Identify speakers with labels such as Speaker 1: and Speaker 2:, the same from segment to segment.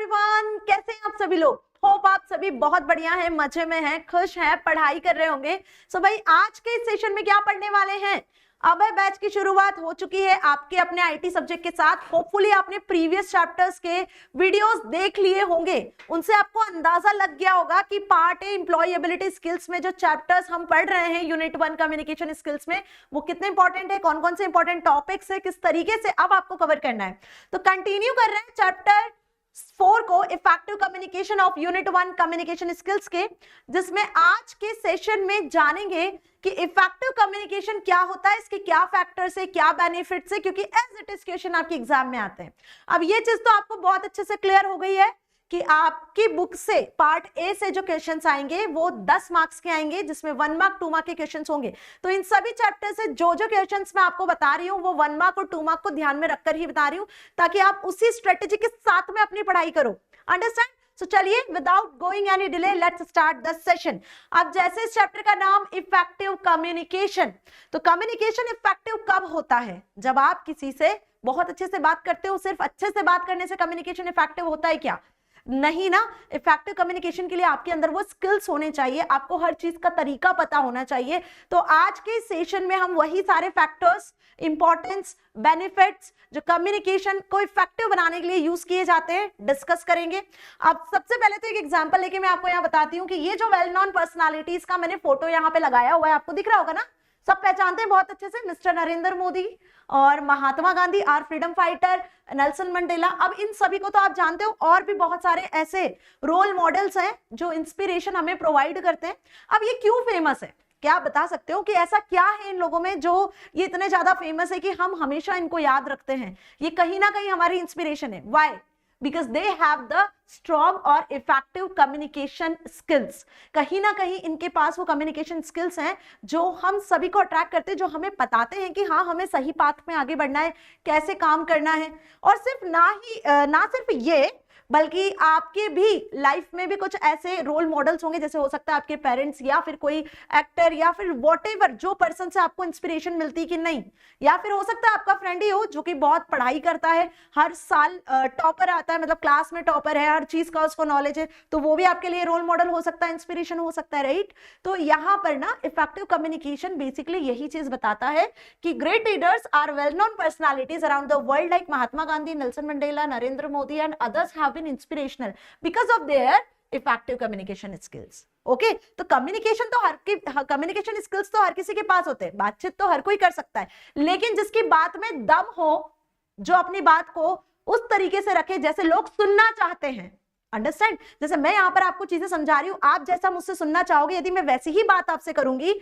Speaker 1: Everyone, कैसे हैं आप सभी लोग। होप आप सभी बहुत बढ़िया हैं, मजे में हैं, खुश हैं, पढ़ाई कर रहे होंगे। सो भाई आज के इस सेशन में क्या पढ़ने वाले हैं। अभय बैच की शुरुआत हो चुकी है आपके अपने आईटी सब्जेक्ट के साथ। होपफुली आपने प्रीवियस चैप्टर्स के वीडियोस देख लिए होंगे, उनसे आपको अंदाजा लग गया होगा कि पार्ट ए एम्प्लॉयबिलिटी स्किल्स में जो चैप्टर्स हम पढ़ रहे हैं यूनिट 1 कम्युनिकेशन स्किल्स में, वो कितने इंपॉर्टेंट है, कौन कौन से इंपॉर्टेंट टॉपिक्स है, किस तरीके से अब आपको कवर करना है। तो कंटिन्यू कर रहे हैं चैप्टर 4 को, effective communication of unit 1 communication skills के, जिसमें आज के सेशन में जानेंगे कि इफेक्टिव कम्युनिकेशन क्या होता है, इसके क्या फैक्टर्स है, क्या बेनिफिट्स है, क्योंकि एज इट इज क्वेश्चन आपके एग्जाम में आते हैं। अब ये चीज तो आपको बहुत अच्छे से क्लियर हो गई है कि आपकी बुक से पार्ट ए से जो क्वेश्चंस आएंगे वो 10 मार्क्स के आएंगे, जिसमें 1 मार्क 2 मार्क के क्वेश्चंस होंगे। तो इन सभी चैप्टर से जो जो क्वेश्चंस मैं आपको बता रही हूँ वो 1 मार्क और 2 मार्क को ध्यान में रखकर ही बता रही हूँ, ताकि आप उसी स्ट्रेटेजी के साथ में अपनी पढ़ाई करो। अंडरस्टैंड? तो चलिए without going any delay let's start the session. अब जैसे इस चैप्टर का नाम इफेक्टिव कम्युनिकेशन, तो कम्युनिकेशन इफेक्टिव कब होता है? जब आप किसी से बहुत अच्छे से बात करते हो। सिर्फ अच्छे से बात करने से कम्युनिकेशन इफेक्टिव होता है क्या? नहीं ना। इफेक्टिव कम्युनिकेशन के लिए आपके अंदर वो स्किल्स होने चाहिए, आपको हर चीज का तरीका पता होना चाहिए। तो आज के सेशन में हम वही सारे फैक्टर्स, इंपॉर्टेंस, बेनिफिट्स जो कम्युनिकेशन को इफेक्टिव बनाने के लिए यूज किए जाते हैं डिस्कस करेंगे। अब सबसे पहले तो एक एग्जांपल लेके मैं आपको यहाँ बताती हूँ कि ये जो वेल नोन पर्सनालिटीज का मैंने फोटो यहाँ पे लगाया हुआ है, आपको दिख रहा होगा ना, सब पहचानते हैं बहुत अच्छे से, मिस्टर नरेंद्र मोदी और Mahatma Gandhi, are freedom fighter, Nelson Mandela. अब इन सभी को तो आप जानते हो, और भी बहुत सारे ऐसे रोल मॉडल्स हैं जो इंस्पिरेशन हमें प्रोवाइड करते हैं। अब ये क्यों फेमस है, क्या आप बता सकते हो कि ऐसा क्या है इन लोगों में जो ये इतने ज्यादा फेमस है कि हम हमेशा इनको याद रखते हैं? ये कहीं ना कहीं हमारी इंस्पिरेशन है। Why? Because they have the strong और effective communication skills। कहीं ना कहीं इनके पास वो communication skills हैं जो हम सभी को अट्रैक्ट करते हैं, जो हमें बताते हैं कि हाँ हमें सही पाथ में आगे बढ़ना है, कैसे काम करना है। और सिर्फ ना सिर्फ ये, बल्कि आपके भी लाइफ में भी कुछ ऐसे रोल मॉडल्स होंगे, जैसे हो सकता है आपके पेरेंट्स या फिर कोई एक्टर या फिर व्हाटएवर, जो पर्सन से आपको इंस्पिरेशन मिलती कि नहीं, या फिर हो सकता है आपका फ्रेंड ही हो जो कि बहुत पढ़ाई करता है, हर साल टॉपर आता है, मतलब क्लास में टॉपर है, हर चीज का उसको नॉलेज है, तो वो भी आपके लिए रोल मॉडल हो सकता है, इंस्पिरेशन हो सकता है, राइट। तो यहाँ पर ना इफेक्टिव कम्युनिकेशन बेसिकली यही चीज बताता है कि great leaders are well known personalities around the world like Mahatma Gandhi, Nelson Mandela, Narendra Modi and others have inspirational because of their effective communication skills। Okay, तो कम्युनिकेशन स्किल्स तो हर किसी के पास होते हैं, बातचीत तो हर कोई कर सकता है, लेकिन जिसकी बात में दम हो, जो अपनी बात को उस तरीके से रखे जैसे लोग सुनना चाहते हैं। अंडरस्टैंड? जैसे मैं यहाँ पर आपको चीजें समझा रही हूँ, आप जैसा मुझसे सुनना चाहोगे, यदि मैं वैसी ही बात आपसे करूंगी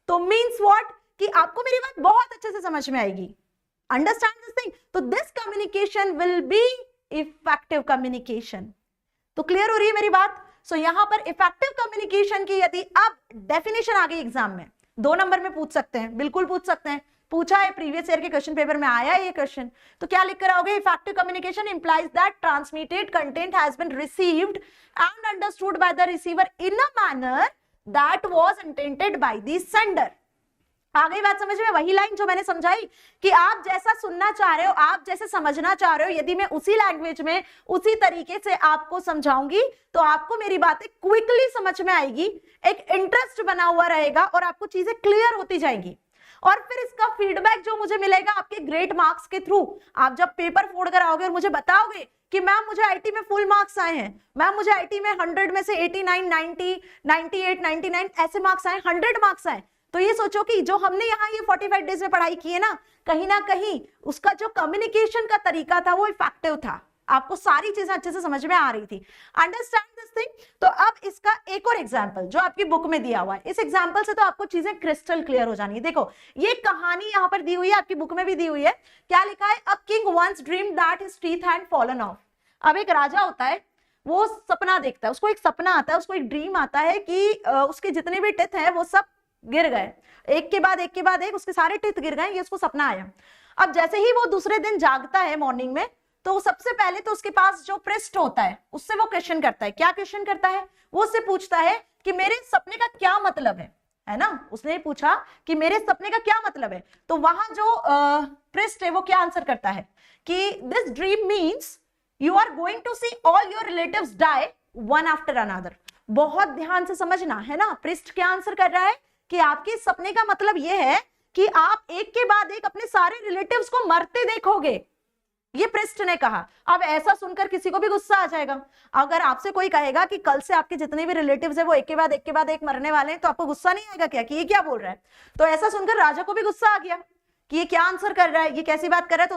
Speaker 1: तो मीन्स व्हाट, कि आपको मेरी बात बहुत अच्छे से समझ में आएगी। Understand this thing? तो this communication will be effective communication. तो क्लियर हो रही है मेरी बात? सो यहां पर इफेक्टिव कम्युनिकेशन की यदि अब डेफिनेशन आ गई एग्जाम में, 2 नंबर में पूछ सकते हैं, बिल्कुल पूछ सकते हैं, पूछा है, प्रीवियस ईयर के क्वेश्चन पेपर में आया है ये क्वेश्चन। तो क्या लिख कर आओगे? Effective communication implies that transmitted content has been received and understood by the receiver in a manner that was intended by the sender. आ गई बात समझ में? वही लाइन जो मैंने समझाई कि आप जैसा सुनना चाह रहे हो, आप जैसे समझना चाह रहे हो, यदि मैं उसी लैंग्वेज में उसी तरीके से आपको समझाऊंगी तो आपको मेरी बातें क्विकली समझ में आएगी, एक इंटरेस्ट बना हुआ रहेगा और आपको चीजें क्लियर होती जाएंगी। और फिर इसका फीडबैक जो मुझे मिलेगा आपके ग्रेट मार्क्स के थ्रू, आप जब पेपर फोड़ कर आओगे और मुझे बताओगे कि मैम मुझे आईटी में फुल मार्क्स आए हैं, मैम मुझे आईटी में 100 में से 89, 90, 98, 99 ऐसे मार्क्स आए, 100 मार्क्स आए, तो ये सोचो कि जो हमने यहाँ ये 45 डेज में पढ़ाई की है ना कहीं उसका जो कम्युनिकेशन का तरीका था वो इफेक्टिव था, आपको सारी चीजें अच्छे से समझ में आ रही थी। Understand this thing? तो अब इसका एक और एग्जांपल जो आपकी बुक में दिया हुआ है, इस एग्जांपल से तो आपको चीजें क्रिस्टल क्लियर हो जानी है। देखो ये कहानी यहाँ पर दी हुई है, आपकी बुक में भी दी हुई है। क्या लिखा है? A king once dreamed that his teeth had fallen off. अब एक राजा होता है, वो सपना देखता है, उसको एक सपना आता है, उसको एक ड्रीम आता है कि उसके जितने भी टीथ हैं वो सब गिर गए, एक के बाद एक उसके सारे टीथ गिर गए, ये उसको सपना आया। अब जैसे ही वो दूसरे दिन जागता है मॉर्निंग में, तो सबसे पहले तो उसके पास जो पृष्ठ होता है उससे वो क्वेश्चन करता है। क्या क्वेश्चन करता है? वो उससे पूछता है कि मेरे सपने का क्या मतलब है ना? उसने पूछा कि मेरे सपने का क्या मतलब है, तो वहां जो पृष्ठ है वो क्या आंसर करता है कि this dream means you are going to see all your relatives die one after another. बहुत ध्यान से समझना है ना, पृष्ठ क्या आंसर कर रहा है कि आपके सपने का मतलब यह है कि आप एक के बाद एक अपने सारे रिलेटिव्स को मरते देखोगे, ये पृष्ठ ने कहा। अब ऐसा सुनकर किसी को भी गुस्सा आ जाएगा। अगर आपसे कोई कहेगा कि कल से आपके जितने भी रिलेटिव्स है वो एक के बाद एक मरने वाले हैं, तो आपको गुस्सा नहीं आएगा क्या कि ये क्या बोल रहा है? तो ऐसा सुनकर राजा को भी गुस्सा आ गया कि ये क्या आंसर कर रहा है, ये कैसी बात कर रहा है। तो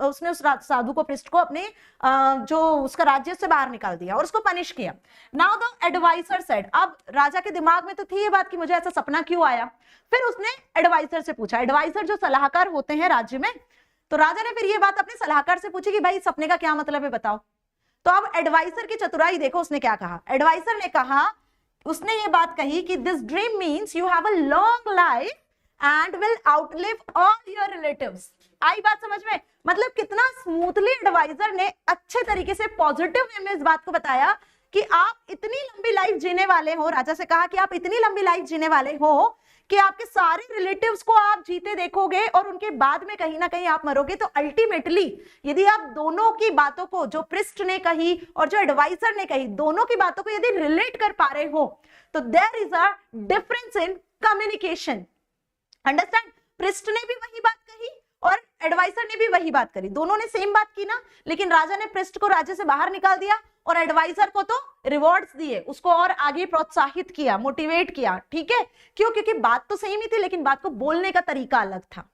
Speaker 1: उसने उस साधु को, पृष्ठ को अपने जो उसका राज्य से बाहर निकाल दिया और उसको पनिश किया। नाउ द एडवाइजर सेड, अब राजा के दिमाग में तो थी ये बात कि मुझे ऐसा सपना क्यों आया। फिर उसने एडवाइजर से पूछा, एडवाइजर जो सलाहकार होते हैं राज्य में, तो राजा ने फिर ये बात अपने सलाहकार से पूछी कि भाई सपने का क्या मतलब है बताओ। तो अब एडवाइजर की चतुराई देखो, उसने क्या कहा। एडवाइजर ने कहा, उसने ये बात कही कि this dream means you have a long life and will outlive all your relatives। आई बात समझ में? मतलब कितना स्मूथली एडवाइजर ने अच्छे तरीके से पॉजिटिव वे में इस बात को बताया कि आप इतनी लंबी लाइफ जीने वाले हो। राजा से कहा कि आप इतनी लंबी लाइफ जीने वाले हो कि आपके सारे रिलेटिव्स को आप जीते देखोगे और उनके बाद में कहीं ना कहीं आप मरोगे। तो अल्टीमेटली यदि आप दोनों की बातों को, जो पृष्ठ ने कही और जो एडवाइजर ने कही, दोनों की बातों को यदि रिलेट कर पा रहे हो तो there is a difference in communication. Understand? पृष्ठ ने भी वही बात कही और एडवाइजर ने भी वही बात करी, दोनों ने सेम बात की ना। लेकिन राजा ने पृष्ठ को राज्य से बाहर निकाल दिया और एडवाइजर को तो रिवॉर्ड्स दिए, उसको और आगे प्रोत्साहित किया, मोटिवेट किया। ठीक है, क्यों? क्योंकि बात तो सेम ही थी लेकिन बात को बोलने का तरीका अलग था।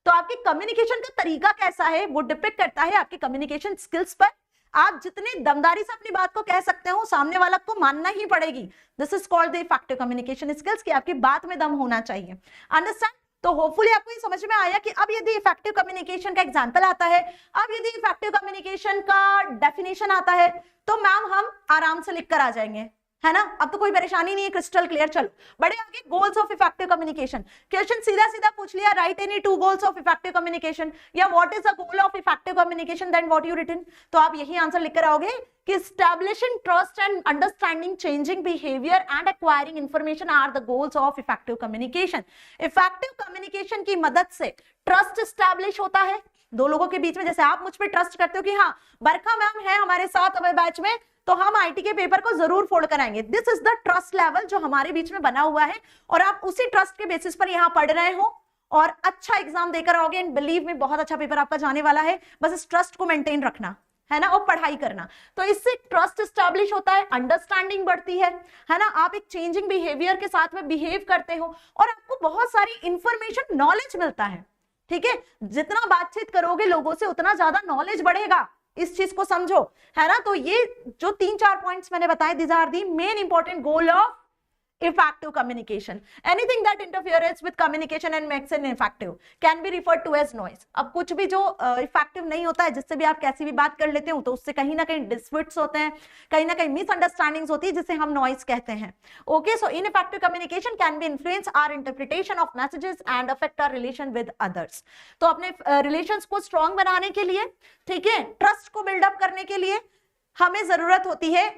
Speaker 1: तो आपके कम्युनिकेशन का तरीका कैसा है वो डिपेंड करता है आपके कम्युनिकेशन स्किल्स पर। आप जितने दमदारी से अपनी बात को कह सकते हो, सामने वाला को मानना ही पड़ेगी। This is called the effective communication skills, कि आपकी बात में दम होना चाहिए। अंडरस्टैंड? तो होपफुली आपको ये समझ में आया कि अब यदि इफेक्टिव कम्युनिकेशन का एग्जांपल आता है, अब यदि इफेक्टिव कम्युनिकेशन का डेफिनेशन आता है, तो मैम हम आराम से लिख कर आ जाएंगे, है ना? अब तो कोई परेशानी नहीं है, क्रिस्टल क्लियर। चलो बड़े आगे, goals of effective communication. Question सीधा सीधा पूछ लिया, write any two goals of effective communication, या what is the goal of effective communication, then what you written. तो आप यही आंसर लिख कर आओगे कि establishing trust and understanding, changing behaviour and acquiring information are the goals of effective communication. Effective communication की मदद से ट्रस्ट एस्टैब्लिश होता है दो लोगों के बीच में। जैसे आप मुझ पर ट्रस्ट करते हो कि हाँ बरखा मैम है हमारे साथ हमारे बैच में, तो हम आईटी के पेपर को जरूर फोड़ कर आएंगे। This is the trust level जो हमारे बीच में बना हुआ है, और आप उसी ट्रस्ट के बेसिस पर यहाँ पढ़ रहे हो और अच्छा एग्जाम देकर आओगे। एंड बिलीव में बहुत अच्छा पेपर आपका जाने वाला है, बस इस ट्रस्ट को मेंटेन रखना है ना, और पढ़ाई करना। तो इससे ट्रस्ट एस्टैब्लिश होता है, अंडरस्टैंडिंग बढ़ती है ना। आप एक चेंजिंग बिहेवियर के साथ में बिहेव करते हो और आपको बहुत सारी इंफॉर्मेशन, नॉलेज मिलता है। ठीक है, जितना बातचीत करोगे लोगों से उतना ज्यादा नॉलेज बढ़ेगा, इस चीज को समझो, है ना। तो ये जो 3-4 पॉइंट्स मैंने बताए, these are the main important goal of effective communication. Anything that interferes with communication and makes it ineffective can be referred to as noise. अब कुछ भी जो इफेक्टिव नहीं होता है, जिससे भी आप कैसी भी बात कर लेते हो, तो उससे कहीं ना कहीं डिस्प्यूट्स होते हैं, कहीं ना कहीं मिसअंडरस्टैंडिंग्स होती है, जिसे हम नॉइज कहते हैं। Okay, so ineffective communication can be influence our interpretation of messages and affect our relation with others. तो अपने रिलेशंस को स्ट्रॉन्ग बनाने के लिए, ठीक है, ट्रस्ट को बिल्डअप करने के लिए हमें जरूरत होती है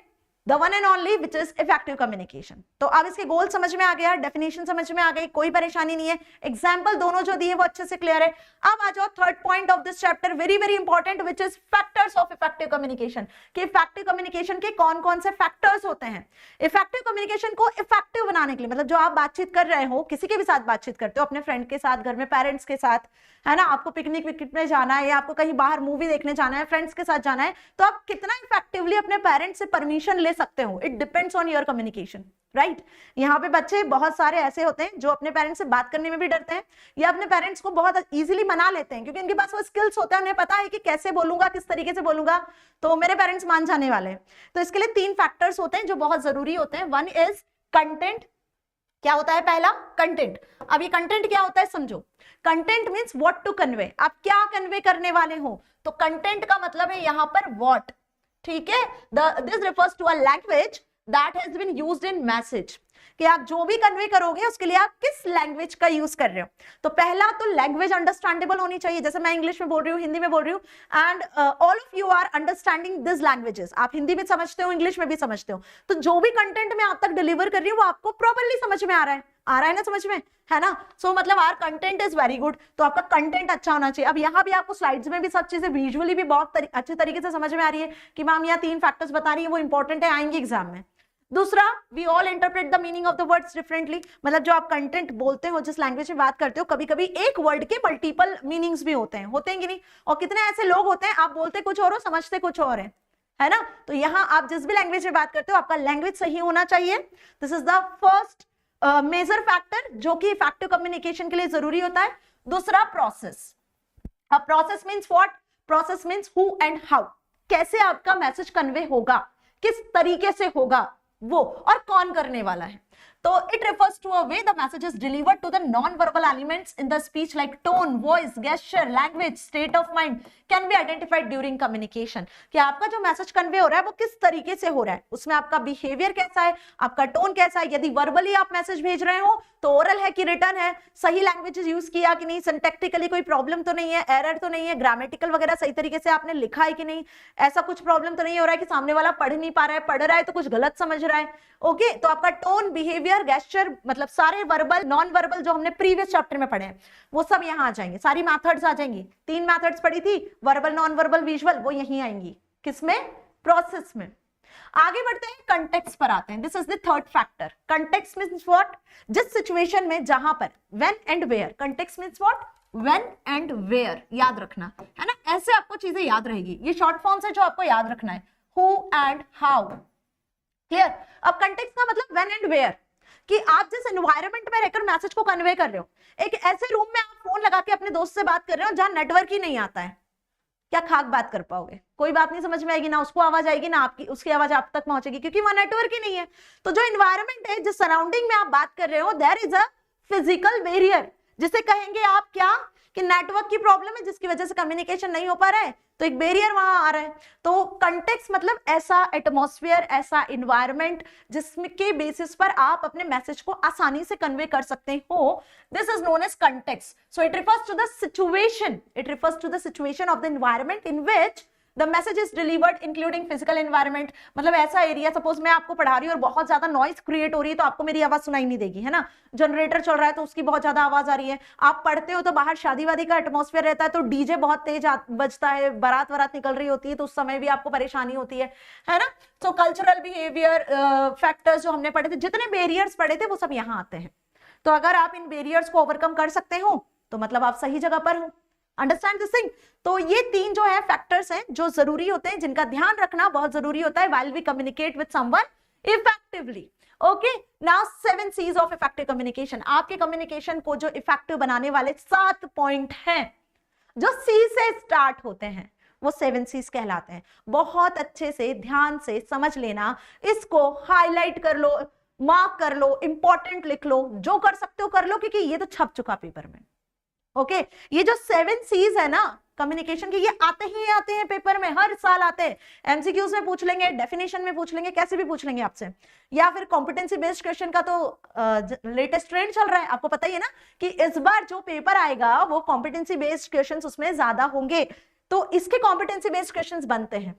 Speaker 1: The one and only which is effective communication। तो अब इसके गोल समझ में आ गया, डेफिनेशन समझ में आ गई, कोई परेशानी नहीं है। एग्जाम्पल दोनों जो दिए वो अच्छे से क्लियर है। अब आ जाओ third point of this chapter, very very important, which is factors of effective communication. कि इफेक्टिव कम्युनिकेशन के कौन कौन से फैक्टर्स होते हैं। इफेक्टिव कम्युनिकेशन को इफेक्टिव बनाने के लिए, मतलब जो आप बातचीत कर रहे हो, किसी के भी साथ बातचीत करते हो, अपने फ्रेंड के साथ, घर में पेरेंट्स के साथ, है ना, आपको पिकनिक विकनिक में जाना है या आपको कहीं बाहर मूवी देखने जाना है, फ्रेंड्स के साथ जाना है, तो आप कितना इफेक्टिवली अपने पेरेंट्स से परमिशन ले सकते हो, it depends on your communication, right. यहाँ पे बच्चे बहुत सारे ऐसे होते हैं जो अपने पेरेंट्स से बात करने में भी डरते हैं, या अपने पेरेंट्स को बहुत इजीली मना लेते हैं, क्योंकि उनके पास वो स्किल्स होता है, उन्हें पता है कि कैसे बोलूंगा, किस तरीके से बोलूंगा तो मेरे पेरेंट्स मान जाने वाले हैं। तो इसके लिए 3 फैक्टर्स होते हैं जो बहुत जरूरी होते हैं। One is content. क्या होता है? पहला कंटेंट। अब ये कंटेंट क्या होता है समझो। Content means what to convey, आप क्या कन्वे करने वाले हो। तो कंटेंट का मतलब है यहाँ पर व्हाट, ठीक है। This refers to a language that has been used in message, कि आप जो भी कन्वे करोगे उसके लिए आप किस लैंग्वेज का यूज कर रहे हो। तो पहला तो लैंग्वेज अंडरस्टैंडेबल होनी चाहिए, जैसे मैं इंग्लिश में बोल रही हूँ, हिंदी में बोल रही हूँ, and all of you are understanding this languages. आप हिंदी में समझते हो, इंग्लिश में भी समझते हो, तो जो भी कंटेंट मैं आप तक डिलीवर कर रही हूँ वो आपको प्रॉपरली समझ में आ रहा है, आ रहा है ना समझ में, है ना। सो मतलब our content is very good, तो आपका कंटेंट अच्छा होना चाहिए। अब यहाँ भी आपको स्लाइड्स में भी सब चीजें विजुअली भी बहुत अच्छे तरीके से समझ में आ रही है कि मैम यहाँ 3 फैक्टर्स बता रही है, वो इंपॉर्टेंट है, आएंगे एग्जाम में। दूसरा, we all interpret the meaning of the words differently, मतलब जो आप कंटेंट बोलते हो, जिस लैंग्वेज में बात करते हो, कभी कभी एक वर्ड के मल्टीपल मीनिंग्स भी होते हैं कि नहीं। और कितने ऐसे लोग होते हैं, आप बोलते कुछ और हो, समझते कुछ और है ना। तो यहाँ आप जिस भी लैंग्वेज में बात करते हो, आपका लैंग्वेज सही होना चाहिए। This is the first major factor जो कि इफेक्टिव कम्युनिकेशन के लिए जरूरी होता है। दूसरा, प्रोसेस। अब process means what? Process means who and how, कैसे आपका मैसेज कन्वे होगा, किस तरीके से होगा वो, और कौन करने वाला है। तो it refers to a way the message is delivered to the non-verbal elements in the speech like tone, voice, gesture, language, state of mind can be identified during communication। कि आपका जो मैसेज कन्वे हो रहा है वो किस तरीके से हो रहा है, उसमें आपका बिहेवियर कैसा है, आपका टोन कैसा है, यदि वर्बली आप मैसेज भेज रहे हो तो ओरल है कि रिटर्न है, सही लैंग्वेज यूज किया कि नहीं, सिंटैक्टिकली कोई प्रॉब्लम तो नहीं है, एरर तो नहीं है, ग्रामेटिकल वगैरह सही तरीके से आपने लिखा है कि नहीं, ऐसा कुछ प्रॉब्लम तो नहीं हो रहा है कि सामने वाला पढ़ नहीं पा रहा है, पढ़ रहा है तो कुछ गलत समझ रहा है। ओके, तो आपका टोन, बिहेवियर, गेस्चर, मतलब सारे वर्बल, नॉन वर्बल जो हमने प्रीवियस चैप्टर में पढ़े हैं वो सब यहाँ आ जाएंगे, सारी मेथड्स आ जाएंगी। 3 मेथड्स पढ़ी थी, वर्बल, नॉन वर्बल, विजुअल, वो यहीं आएंगी। किसमें? प्रोसेस में। आगे बढ़ते हैं, कंटेक्स्ट पर आते हैं। This is the third factor. Context means what? जिस सिचुएशन में, जहां पर, when and where. Context means what? When and where, याद रखना है ना, ऐसे आपको चीजें याद रहेगी। ये शॉर्ट फॉर्म्स है जो आपको याद रखना है, हु एंड हाउ। क्लियर? अब कंटेक्स्ट का मतलब व्हेन एंड वेयर, कि आप जिस एनवायरनमेंट में रहकर मैसेज को कन्वे कर रहे हो। एक ऐसे रूम में आप फोन लगा के अपने दोस्त से बात कर रहे हो जहां नेटवर्क ही नहीं आता है, क्या खाक बात कर पाओगे? कोई बात नहीं समझ में आएगी, ना उसको आवाज आएगी, ना आपकी उसकी आवाज आप तक पहुंचेगी, क्योंकि वहां नेटवर्क ही नहीं है। तो जो एनवायरनमेंट है, जिस सराउंडिंग में आप बात कर रहे हो, there is a physical barrier, जिसे कहेंगे आप क्या, कि नेटवर्क की प्रॉब्लम है जिसकी वजह से कम्युनिकेशन नहीं हो पा रहा है, तो एक बैरियर वहां आ रहा है। तो कंटेक्स्ट मतलब ऐसा एटमॉस्फेयर, ऐसा एनवायरनमेंट जिसके बेसिस पर आप अपने मैसेज को आसानी से कन्वे कर सकते हो। This is known as context. So it refers to the situation, it refers to the situation of the environment in which the message is delivered including physical environment। मतलब ऐसा एरिया, सपोज मैं आपको पढ़ा रही हूँ और बहुत ज्यादा नॉइज क्रिएट हो रही है तो आपको मेरी आवाज सुनाई नहीं देगी, है ना। जनरेटर चल रहा है तो उसकी बहुत ज्यादा आवाज आ रही है। आप पढ़ते हो तो बाहर शादी वादी का एटमॉस्फेयर रहता है तो डीजे बहुत तेज बजता है, बारात वरात निकल रही होती है तो उस समय भी आपको परेशानी होती है ना। तो कल्चरल बिहेवियर फैक्टर्स जो हमने पढ़े थे, जितने बैरियर्स पढ़े थे वो सब यहाँ आते हैं। तो अगर आप इन बैरियर्स को ओवरकम कर सकते हो तो मतलब आप सही जगह पर हो। Understand this thing. तो ये 3 जो है फैक्टर्स हैं जो जरूरी होते हैं, जिनका ध्यान रखना बहुत जरूरी होता है while we communicate with someone effectively. Okay, now 7 C's of effective communication. आपके कम्युनिकेशन को जो इफेक्टिव बनाने वाले 7 पॉइंट हैं जो C से स्टार्ट होते हैं, वो 7 C's कहलाते हैं। बहुत अच्छे से ध्यान से समझ लेना, इसको हाईलाइट कर लो, मार्क कर लो, इंपॉर्टेंट लिख लो, जो कर सकते हो कर लो, क्योंकि ये तो छप चुका पेपर में। ओके, ये जो 7 C's है ना कम्युनिकेशन के, ये आते हैं पेपर में, हर साल आते हैं। एमसीक्यूज में पूछ लेंगे, डेफिनेशन में पूछ लेंगे, कैसे भी पूछ लेंगे आपसे, या फिर कॉम्पिटेंसी बेस्ड क्वेश्चन का तो लेटेस्ट ट्रेंड चल रहा है, आपको पता ही है ना कि इस बार जो पेपर आएगा वो कॉम्पिटेंसी बेस्ड क्वेश्चन उसमें ज्यादा होंगे। तो इसके कॉम्पिटेंसी बेस्ड क्वेश्चन बनते हैं,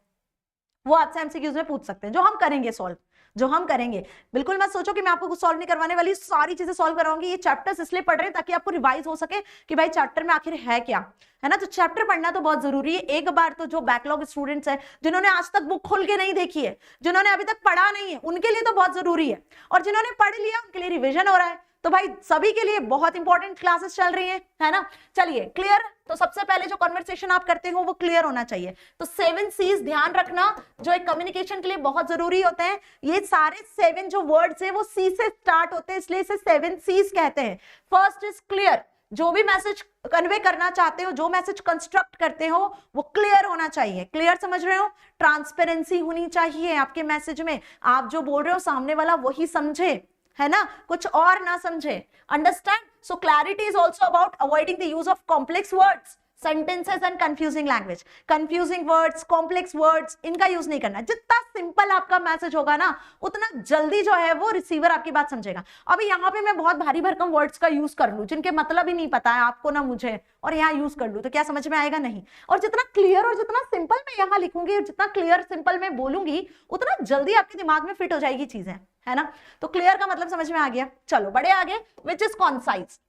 Speaker 1: वो आपसे एमसीक्यूज में पूछ सकते हैं, जो हम करेंगे सॉल्व, जो हम करेंगे। बिल्कुल मत सोचो कि मैं आपको कुछ सॉल्व नहीं करवाने वाली, सारी चीजें सॉल्व कराऊंगी। ये चैप्टर्स इसलिए पढ़ रहे हैं ताकि आपको रिवाइज हो सके कि भाई चैप्टर में आखिर है क्या, है ना। तो चैप्टर पढ़ना तो बहुत जरूरी है। एक बार तो जो बैकलॉग स्टूडेंट्स हैं, जिन्होंने आज तक बुक खोल के नहीं देखी है, जिन्होंने अभी तक पढ़ा नहीं है, उनके लिए तो बहुत जरूरी है, और जिन्होंने पढ़ लिया उनके लिए रिविजन हो रहा है। तो भाई सभी के लिए बहुत इंपॉर्टेंट क्लासेस चल रही है ना। चलिए, क्लियर। तो सबसे पहले जो कन्वर्सेशन आप करते हो वो क्लियर होना चाहिए। तो 7 C's ध्यान रखना जो एक कम्युनिकेशन के लिए बहुत जरूरी होते हैं। ये सारे 7 जो वर्ड्स है वो C से स्टार्ट होते हैं, इसलिए इसे 7 C's कहते हैं। First is clear. जो भी मैसेज कन्वे करना चाहते हो, जो मैसेज कंस्ट्रक्ट करते हो, वो क्लियर होना चाहिए। क्लियर समझ रहे हो? ट्रांसपेरेंसी होनी चाहिए आपके मैसेज में। आप जो बोल रहे हो सामने वाला वही समझे, है ना, कुछ और ना समझे। Understand? So clarity is also about avoiding the use of complex words. Sentences and confusing language, confusing words, complex words, इनका यूज नहीं करना। जितना सिंपल आपका मैसेज होगा ना, उतना जल्दी जो है वो रिसीवर आपकी बात समझेगा। अभी यहाँ पे मैं बहुत भारी भरकम वर्ड्स का यूज कर लूं जिनके मतलब ही नहीं पता है आपको ना मुझे, और यहाँ यूज कर लूं तो क्या समझ में आएगा? नहीं। और जितना क्लियर और जितना सिंपल मैं यहाँ लिखूंगी और जितना क्लियर सिंपल मैं बोलूंगी, उतना जल्दी आपके दिमाग में फिट हो जाएगी चीजें, है ना। तो क्लियर का मतलब समझ में आ गया। चलो बड़े आगे, विच इज कॉन्साइज।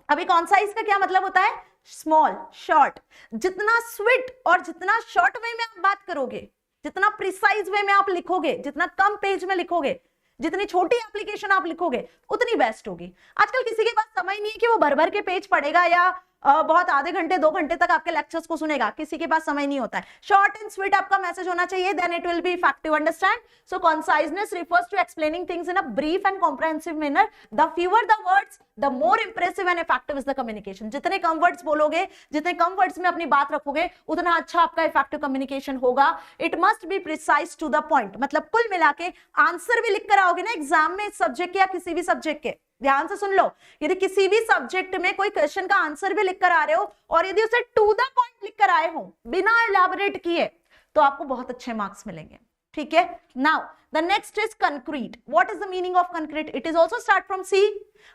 Speaker 1: अभी कॉन्साइज का क्या मतलब होता है? Small, short. जितना स्वीट और जितना शॉर्ट वे में आप बात करोगे, जितना प्रिसाइज वे में आप लिखोगे, जितना कम पेज में लिखोगे, जितनी छोटी एप्लीकेशन आप लिखोगे, उतनी बेस्ट होगी। आजकल किसी के पास समय नहीं है कि वो भर भर के पेज पढ़ेगा या बहुत आधे घंटे 2 घंटे तक आपके लेक्चर्स को सुनेगा, किसी के पास समय नहीं होता है। शॉर्ट एंड स्वीट आपका मैसेज होना चाहिए, then it will be effective. Understand? So conciseness refers to explaining things in a brief and comprehensive manner. The fewer the words, the more impressive and effective is the communication. जितने कम words बोलोगे, जितने कम words में अपनी बात रखोगे, उतना अच्छा आपका इफेक्टिव कम्युनिकेशन होगा। It must be precise to the point. मतलब कुल मिला के आंसर भी लिख कर आओगे ना एग्जाम में, सब्जेक्ट के या किसी भी सब्जेक्ट के, ध्यान से सुन लो, यदि किसी भी सब्जेक्ट में कोई क्वेश्चन का आंसर भी लिख कर आ रहे हो और यदि उसे टू द पॉइंट लिख कर आए हो बिना एलैबोरेट किए, तो आपको बहुत अच्छे मार्क्स मिलेंगे। ठीक है। Now the next is concrete. What is the meaning of concrete? It is also start from C.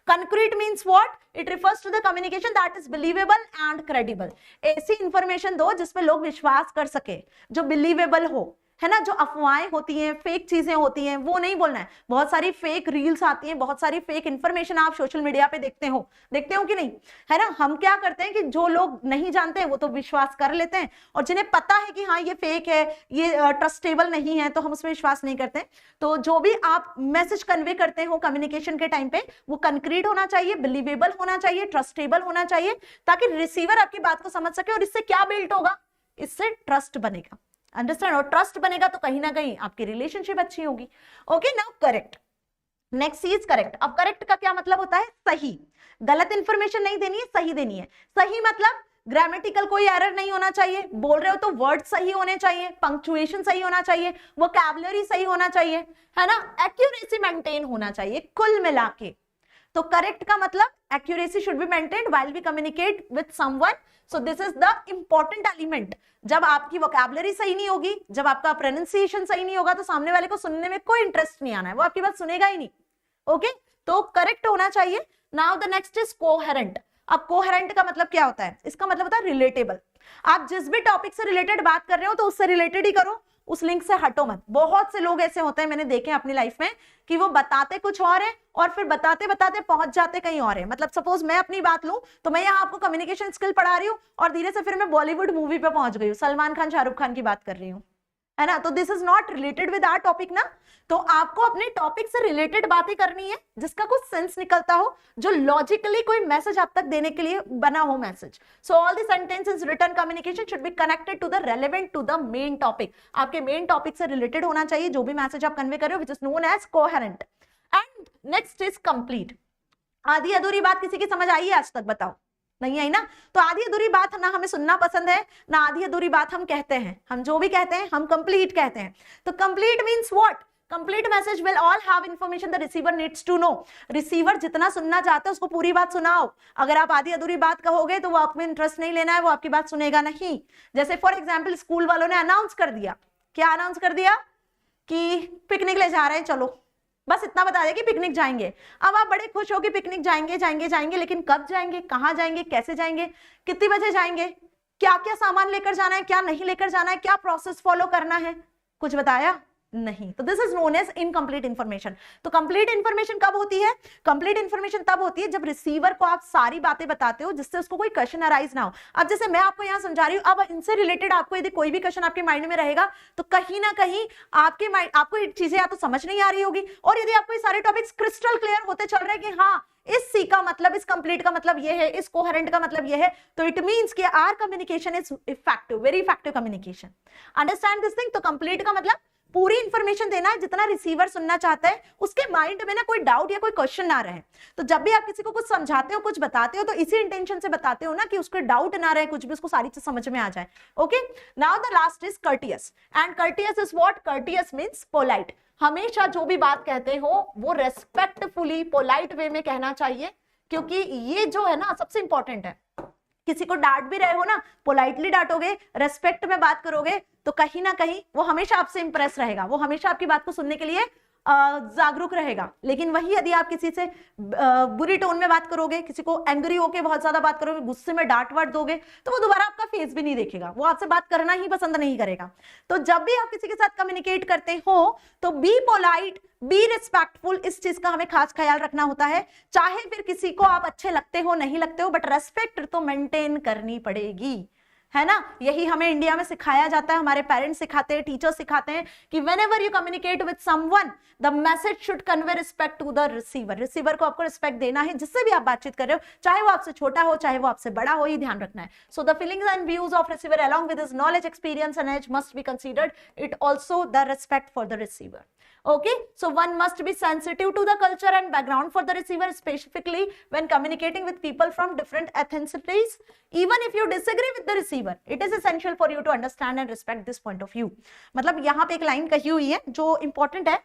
Speaker 1: Concrete means what? It refers to the communication that is believable and credible. ऐसी information दो जिसपे लोग विश्वास कर सके, जो believable हो, है ना। जो अफवाहें होती हैं, फेक चीजें होती हैं, वो नहीं बोलना है। बहुत सारी फेक रील्स आती हैं, बहुत सारी फेक इंफॉर्मेशन आप सोशल मीडिया पे देखते हो कि नहीं, है ना। हम क्या करते हैं कि जो लोग नहीं जानते हैं वो तो विश्वास कर लेते हैं, और जिन्हें पता है कि हाँ ये फेक है, ये ट्रस्टेबल नहीं है, तो हम उसमें विश्वास नहीं करते। तो जो भी आप मैसेज कन्वे करते हो कम्युनिकेशन के टाइम पे, वो कंक्रीट होना चाहिए, बिलीवेबल होना चाहिए, ट्रस्टेबल होना चाहिए, ताकि रिसीवर आपकी बात को समझ सके। और इससे क्या बिल्ड होगा? इससे ट्रस्ट बनेगा। अंडरस्टैंड? और ट्रस्ट बनेगा तो कहीं ना कहीं आपकी रिलेशनशिप अच्छी होगी। Okay, now correct. Next is correct. अब करेक्ट का क्या मतलब होता है? सही। गलत इंफॉर्मेशन नहीं देनी है, सही देनी है। सही मतलब ग्रामेटिकल कोई एरर नहीं होना चाहिए, बोल रहे हो तो वर्ड सही होने चाहिए, पंक्चुएशन सही होना चाहिए, वोकैबुलरी सही होना चाहिए, है ना, एक्यूरेसी मेंटेन होना चाहिए। कुल मिला के तो करेक्ट का मतलब accuracy should be maintained while we communicate with someone. So this is the important element. जब आपकी वोकैबुलरी सही नहीं होगी, जब आपका प्रोनाउंसिएशन सही नहीं होगा, तो सामने वाले को सुनने में कोई इंटरेस्ट नहीं आना है, वो आपकी बात सुनेगा ही नहीं। ओके, तो करेक्ट होना चाहिए। Now the next is coherent. अब कोहेरेंट का मतलब क्या होता है? इसका मतलब होता है रिलेटेबल। आप जिस भी टॉपिक से रिलेटेड बात कर रहे हो तो उससे रिलेटेड ही करो, उस लिंक से हटो मत। बहुत से लोग ऐसे होते हैं, मैंने देखे अपनी लाइफ में, कि वो बताते कुछ और है और फिर बताते बताते पहुंच जाते कहीं और है। मतलब सपोज मैं अपनी बात लूं तो मैं यहाँ आपको कम्युनिकेशन स्किल पढ़ा रही हूँ और धीरे से फिर मैं बॉलीवुड मूवी पे पहुंच गई हूँ, सलमान खान शाहरुख खान की बात कर रही हूँ, है ना। तो this is not related with our topic ना। तो आपको अपने टॉपिक से रिलेटेड बातें करनी है, जिसका कुछ सेंस निकलता हो, जो लॉजिकली कोई मैसेज आप तक देने के लिए बना हो message. So all the sentences written communication should be connected to the relevant to the main topic. आपके मेन टॉपिक से रिलेटेड होना चाहिए जो भी मैसेज आप कन्वे कर रहे हो, which is known as coherent. And next is complete. आधी अधूरी बात किसी की समझ आई है आज तक? बताओ, नहीं आई ना। तो आधी अधूरी बात ना हमें सुनना पसंद है, ना आधी अधूरी बात हम कहते हैं। हम जो भी कहते हैं हम कंप्लीट कहते हैं। तो complete means what? Complete message will all have information the receiver needs to know. Receiver जितना सुनना चाहता है उसको पूरी बात सुनाओ। अगर आप आधी अधूरी बात कहोगे तो वो आप में इंटरेस्ट नहीं लेना है, वो आपकी बात सुनेगा नहीं। जैसे फॉर एग्जाम्पल स्कूल वालों ने अनाउंस कर दिया, क्या अनाउंस कर दिया? कि पिकनिक ले जा रहे हैं, चलो, बस इतना बता दें कि पिकनिक जाएंगे। अब आप बड़े खुश हो कि पिकनिक जाएंगे जाएंगे जाएंगे, लेकिन कब जाएंगे, कहाँ जाएंगे, कैसे जाएंगे, कितने बजे जाएंगे, क्या क्या सामान लेकर जाना है, क्या नहीं लेकर जाना है, क्या प्रोसेस फॉलो करना है, कुछ बताया नहीं। तो this is known as incomplete information. तो कंप्लीट इंफॉर्मेशन कब होती है? कंप्लीट इंफॉर्मेशन तब होती है जब रिसीवर को आप सारी बातें बताते हो जिससे उसको कोई क्वेश्चन अराइज ना हो। अब जैसे मैं आपको यहाँ समझा रही हूँ, अब इनसे रिलेटेड आपको यदि कोई भी क्वेश्चन आपके माइंड में रहेगा तो कहीं ना कहीं आपके माइंड आपको चीजें या तो समझ नहीं आ रही होगी, और यदि आपको ये सारे टॉपिक्स क्रिस्टल क्लियर होते चल रहे हैं कि हाँ इस सी का मतलब, इस कंप्लीट का मतलब ये है, इस कोहेरेंट का मतलब ये है, तो इट मींस कि our communication is effective, very effective communication. Understand this thing. तो कंप्लीट का मतलब पूरी इंफॉर्मेशन देना है जितना रिसीवर सुनना चाहता है, उसके माइंड में ना कोई डाउट या कोई क्वेश्चन ना रहे। तो जब भी आप किसी को कुछ समझाते हो, कुछ बताते हो, तो इसी इंटेंशन से बताते हो ना कि उसको डाउट ना रहे, कुछ भी उसको सारी चीज समझ में आ जाए। Okay, now the last is courteous. And courteous is what? Courteous means polite. हमेशा जो भी बात कहते हो वो रेस्पेक्टफुली पोलाइट वे में कहना चाहिए, क्योंकि ये जो है ना सबसे इंपॉर्टेंट है। किसी को डांट भी रहे हो ना, पोलाइटली डांटोगे, रेस्पेक्ट में बात करोगे, तो कहीं ना कहीं वो हमेशा आपसे इंप्रेस रहेगा, वो हमेशा आपकी बात को सुनने के लिए जागरूक रहेगा। लेकिन वही यदि आप किसी से बुरी टोन में बात करोगे, किसी को एंग्री होके बहुत ज्यादा बात करोगे, गुस्से में डांट वाट दोगे, तो वो दोबारा आपका फेस भी नहीं देखेगा, वो आपसे बात करना ही पसंद नहीं करेगा। तो जब भी आप किसी के साथ कम्युनिकेट करते हो तो बी पोलाइट, बी रिस्पेक्टफुल, इस चीज का हमें खास ख्याल रखना होता है। चाहे फिर किसी को आप अच्छे लगते हो नहीं लगते हो, बट रेस्पेक्ट तो मेंटेन करनी पड़ेगी, है ना। यही हमें इंडिया में सिखाया जाता है, हमारे पेरेंट्स सिखाते हैं, टीचर्स सिखाते हैं कि whenever you communicate with someone the message should convey respect to the receiver. Receiver को आपको रिस्पेक्ट देना है, जिससे भी आप बातचीत कर रहे हो, चाहे वो आपसे छोटा हो चाहे वो आपसे बड़ा हो, ये ध्यान रखना है। So the feelings and views of receiver along with his knowledge, experience and age must be considered, it also the respect for the receiver. Okay, so one must be sensitive to the culture and background for the receiver, specifically when communicating with people from different ethnicities. Even if you disagree with the receiver, it is essential for you to understand and respect this point of view. मतलब यहाँ पे एक line कही हुई है जो important है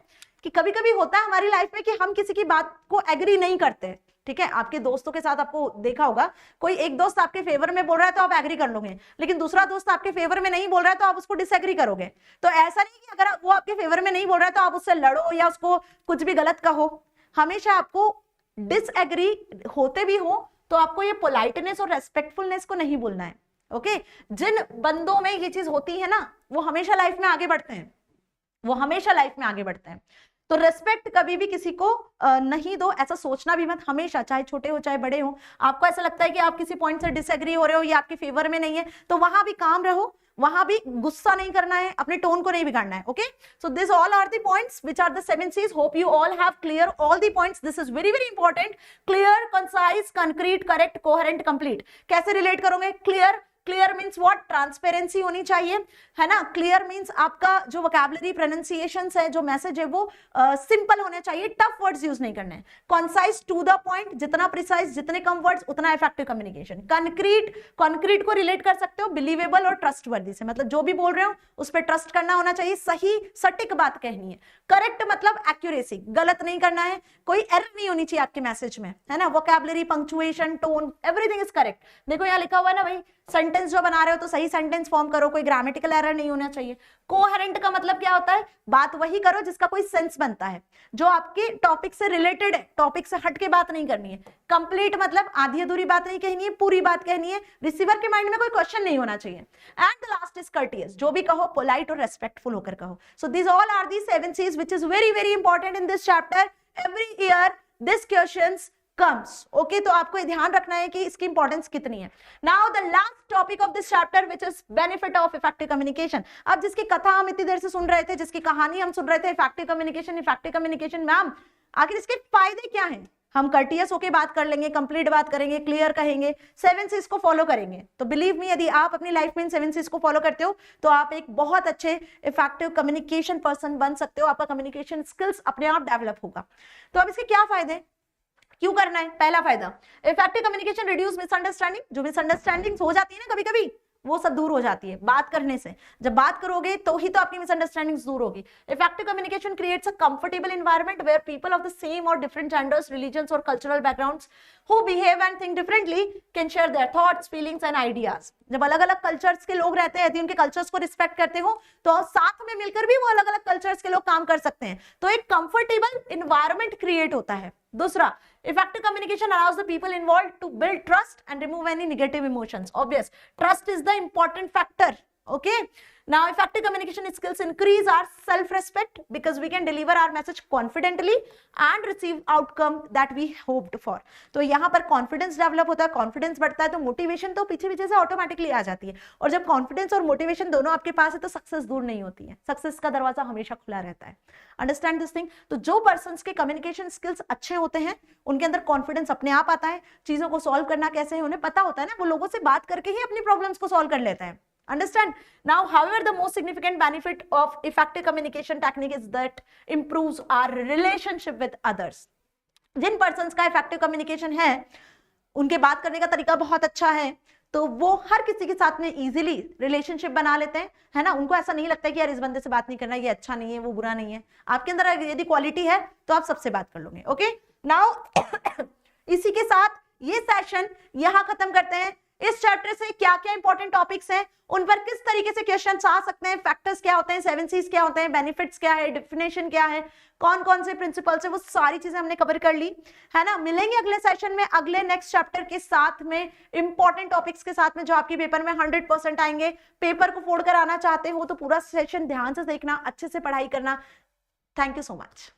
Speaker 1: कि कभी कभी होता है हमारी लाइफ में कि हम किसी की बात को एग्री नहीं करते, ठीक है। आपके दोस्तों के साथ आपको देखा होगा, कोई एक दोस्त आपके फेवर में बोल रहा है तो आप एग्री कर लोगे, लेकिन दूसरा दोस्त आपके फेवर में नहीं बोल रहा है तो आप उसको डिसएग्री करोगे। तो ऐसा नहीं कि अगर वो आपके फेवर में नहीं बोल रहा है तो आप उससे लड़ो या उसको कुछ भी गलत कहो। हमेशा आपको डिसएग्री होते भी हो तो आपको ये पोलाइटनेस और रेस्पेक्टफुलनेस को नहीं बोलना है। ओके, जिन बंदों में ये चीज होती है ना, वो हमेशा लाइफ में आगे बढ़ते हैं, वो हमेशा लाइफ में आगे बढ़ते हैं। तो रेस्पेक्ट कभी भी किसी को नहीं दो, ऐसा सोचना भी मत। हमेशा, चाहे छोटे हो चाहे बड़े हो, आपको ऐसा लगता है कि आप किसी पॉइंट से डिसएग्री हो रहे हो या आपके फेवर में नहीं है, तो वहां भी काम रहो, वहां भी गुस्सा नहीं करना है, अपने टोन को नहीं बिगाड़ना है। Okay, so this all are the points which are the 7 C's. Hope you all have clear all the points. This is very very important. Clear, concise, concrete, correct, coherent, complete. कैसे relate करोगे? Clear, clear means what? Transparency होनी चाहिए, है ना। Clear means आपका जो vocabulary, pronunciations है, जो मैसेज है वो सिंपल होने चाहिए, टफ वर्ड्स यूज नहीं करने हैं। कॉन्साइज, टू द पॉइंट, जितना प्रिसाइज, जितने कम वर्ड्स उतना इफेक्टिव कम्युनिकेशन। कंक्रीट, कंक्रीट को रिलेट कर सकते हो बिलीवेबल और ट्रस्टवर्दी से, मतलब जो भी बोल रहे हो उस पर ट्रस्ट करना होना चाहिए, सही सटीक बात कहनी है। करेक्ट मतलब एक्यूरेसी, गलत नहीं करना है, कोई एरर नहीं होनी चाहिए आपके मैसेज में, है ना। Vocabulary, punctuation, tone, everything is correct. देखो यहाँ लिखा हुआ है ना भाई, सेंटेंस जो बना रहे हो तो सही सेंटेंस फॉर्म करो, कोई ग्रामेटिकल एरर नहीं होना चाहिए। कोहेरेंट का मतलब क्या होता है? बात वही करो जिसका कोई सेंस बनता है, जो आपके टॉपिक से रिलेटेड है, टॉपिक से हट के बात नहीं करनी है। कंप्लीट मतलब आधी अधूरी बात नहीं कहनी है, पूरी बात कहनी है। रिसीवर के माइंड में कोई क्वेश्चन नहीं होना चाहिए। And the last is courteous, जो भी कहो पोलाइट और रेस्पेक्टफुल होकर कहो। So this all are the 7 C's which is very very important in this chapter. Every year this questions comes. Okay, तो आपको ये ध्यान रखना है कि इसकी इंपॉर्टेंस कितनी है। Now the last topic of this chapter which is benefit of effective communication. अब जिसकी कथा हम इतनी देर से सुन रहे थे, जिसकी कहानी हम सुन रहे थे, effective communication, मैम आखिर इसके फायदे क्या हैं? हम कर्टियस होके बात कर लेंगे, कंप्लीट बात करेंगे, क्लियर कहेंगे, 7 C's को फॉलो करेंगे। तो बिलीव मी, यदि आप अपनी लाइफ में इन 7 C's को फॉलो करते हो तो आप एक बहुत अच्छे इफेक्टिव कम्युनिकेशन पर्सन बन सकते हो। आपका कम्युनिकेशन स्किल्स अपने आप डेवलप होगा। तो अब इसके क्या फायदे, क्यों करना है? पहला फायदा, इफेक्टिव कम्युनिकेशन रिड्यूस मिसअंडरस्टैंडिंग। जो मिसअंडरस्टैंडिंग्स हो जाती है ना कभी कभी, वो सब दूर हो जाती है बात करने से। जब बात करोगे तो ही तो आपकी मिसअंडरस्टैंडिंग्स दूर होगी। Effective communication creates a comfortable environment where people of the same or different genders, religions or cultural backgrounds who behave and think differently can share their thoughts, feelings and ideas. जब अलग अलग cultures के लोग रहते हैं, यदि उनके cultures को रिस्पेक्ट करते हो तो साथ में मिलकर भी वो अलग अलग कल्चर्स के लोग काम कर सकते हैं। तो एक कंफर्टेबल एनवायरनमेंट क्रिएट होता है। दूसरा, effective communication allows the people involved to build trust and remove any negative emotions. Obvious, trust is the important factor. Okay, now effective communication skills increase our self-respect because we can deliver our message confidently and receive outcome that we hoped for. तो यहाँ पर confidence develop होता है, confidence बढ़ता है तो motivation तो पीछे पीछे से ऑटोमेटिकली आ जाती है। और जब कॉन्फिडेंस और मोटिवेशन दोनों आपके पास है तो सक्सेस दूर नहीं होती है, सक्सेस का दरवाजा हमेशा खुला रहता है। Understand this thing. तो जो पर्सन्स के कम्युनिकेशन स्किल्स अच्छे होते हैं उनके अंदर कॉन्फिडेंस अपने आप आता है, चीजों को सॉल्व करना कैसे है उन्हें पता होता है ना, वो लोगों से बात करके ही अपनी प्रॉब्लम्स को सॉल्व कर लेते हैं। Understand? Now, however, the most significant benefit of effective communication technique is that improves our relationship with others. Jin persons का effective communication है, उनके बात करने का तरीका बहुत अच्छा है, तो वो हर किसी के साथ में इजीली रिलेशनशिप बना लेते हैं, है ना। उनको ऐसा नहीं लगता है कि यार इस बंदे से बात नहीं करना, ये अच्छा नहीं है, वो बुरा नहीं है। आपके अंदर यदि क्वालिटी है तो आप सबसे बात कर लोगे। ओके, नाउ इसी के साथ ये सेशन यहाँ खत्म करते हैं। इस चैप्टर से क्या क्या इंपॉर्टेंट टॉपिक्स हैं, उन पर किस तरीके से क्वेश्चंस आ सकते हैं, फैक्टर्स क्या होते हैं, 7 C's क्या होते हैं, बेनिफिट्स क्या है, डेफिनेशन क्या है, कौन कौन से प्रिंसिपल्स है, वो सारी चीजें हमने कवर कर ली है ना। मिलेंगे अगले सेशन में अगले नेक्स्ट चैप्टर के साथ में, इंपॉर्टेंट टॉपिक्स के साथ में, जो आपके पेपर में 100% आएंगे। पेपर को फोड़ कर आना चाहते हो तो पूरा सेशन ध्यान से देखना, अच्छे से पढ़ाई करना। Thank you so much.